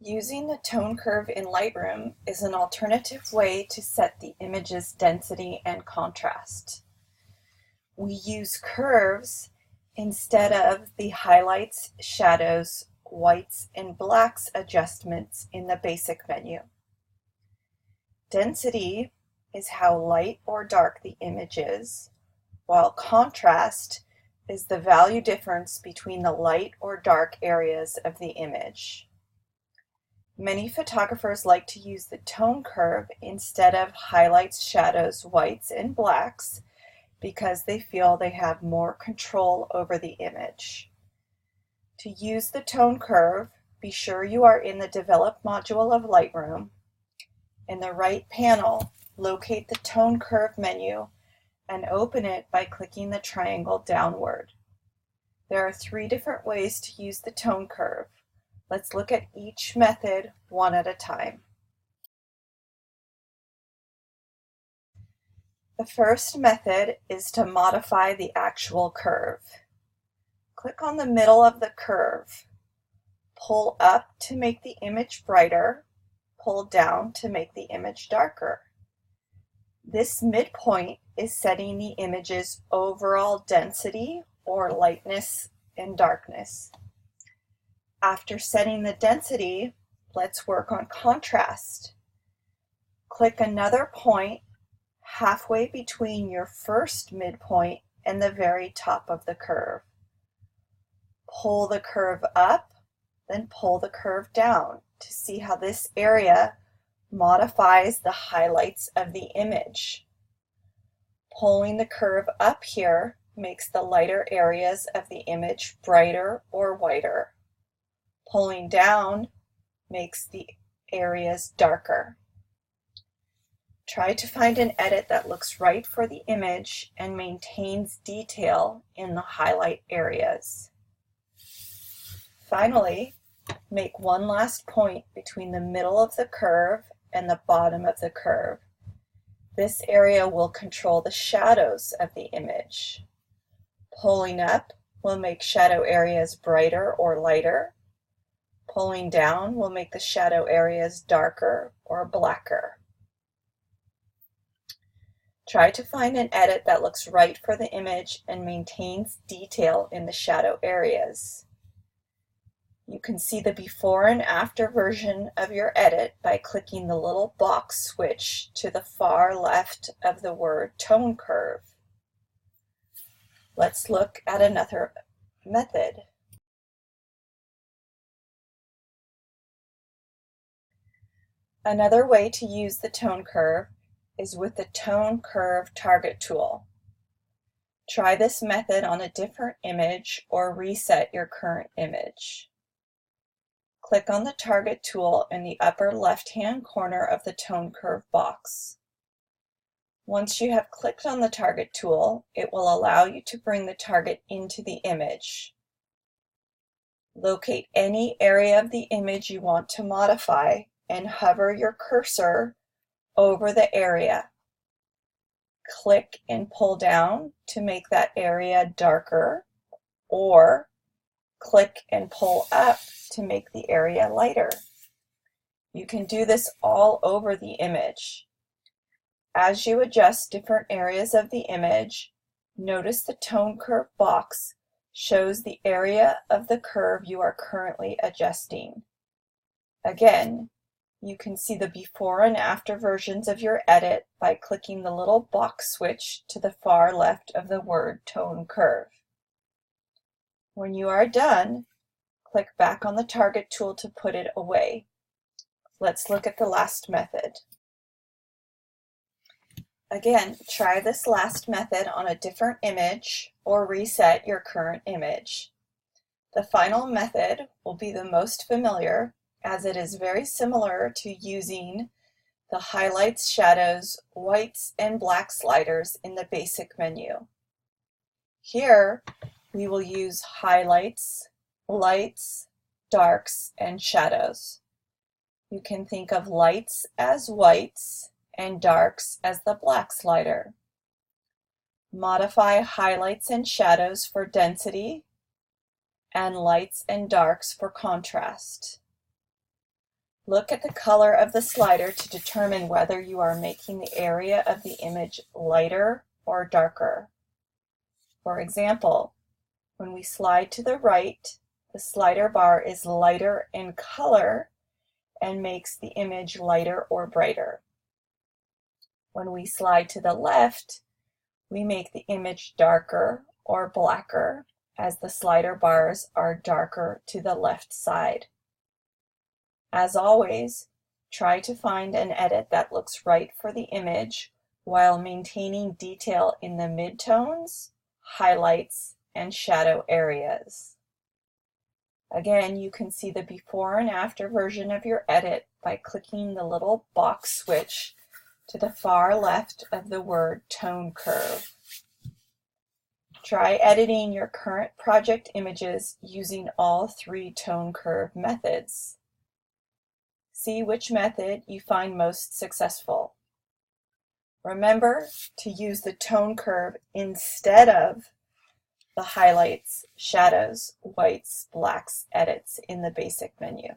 Using the tone curve in Lightroom is an alternative way to set the image's density and contrast. We use curves instead of the highlights, shadows, whites, and blacks adjustments in the basic menu. Density is how light or dark the image is, while contrast is the value difference between the light or dark areas of the image. Many photographers like to use the tone curve instead of highlights, shadows, whites, and blacks because they feel they have more control over the image. To use the tone curve, be sure you are in the Develop module of Lightroom. In the right panel, locate the tone curve menu and open it by clicking the triangle downward. There are 3 different ways to use the tone curve. Let's look at each method one at a time. The first method is to modify the actual curve. Click on the middle of the curve. Pull up to make the image brighter. Pull down to make the image darker. This midpoint is setting the image's overall density or lightness and darkness. After setting the density, let's work on contrast. Click another point halfway between your first midpoint and the very top of the curve. Pull the curve up, then pull the curve down to see how this area modifies the highlights of the image. Pulling the curve up here makes the lighter areas of the image brighter or whiter. Pulling down makes the areas darker. Try to find an edit that looks right for the image and maintains detail in the highlight areas. Finally, make one last point between the middle of the curve and the bottom of the curve. This area will control the shadows of the image. Pulling up will make shadow areas brighter or lighter. Pulling down will make the shadow areas darker or blacker. Try to find an edit that looks right for the image and maintains detail in the shadow areas. You can see the before and after version of your edit by clicking the little box switch to the far left of the word tone curve. Let's look at another method. Another way to use the tone curve is with the Tone Curve Target tool. Try this method on a different image or reset your current image. Click on the Target tool in the upper left-hand corner of the Tone Curve box. Once you have clicked on the Target tool, it will allow you to bring the target into the image. Locate any area of the image you want to modify and hover your cursor over the area. Click and pull down to make that area darker, or click and pull up to make the area lighter. You can do this all over the image. As you adjust different areas of the image, notice the tone curve box shows the area of the curve you are currently adjusting. Again, you can see the before and after versions of your edit by clicking the little box switch to the far left of the word tone curve. When you are done, click back on the target tool to put it away. Let's look at the last method. Again, try this last method on a different image or reset your current image. The final method will be the most familiar, as it is very similar to using the highlights, shadows, whites, and black sliders in the basic menu. Here, we will use highlights, lights, darks, and shadows. You can think of lights as whites and darks as the black slider. Modify highlights and shadows for density and lights and darks for contrast. Look at the color of the slider to determine whether you are making the area of the image lighter or darker. For example, when we slide to the right, the slider bar is lighter in color and makes the image lighter or brighter. When we slide to the left, we make the image darker or blacker as the slider bars are darker to the left side. As always, try to find an edit that looks right for the image while maintaining detail in the midtones, highlights, and shadow areas. Again, you can see the before and after version of your edit by clicking the little box switch to the far left of the word Tone Curve. Try editing your current project images using all 3 Tone Curve methods. See which method you find most successful. Remember to use the Tone Curve instead of the highlights, shadows, whites, blacks edits in the basic menu.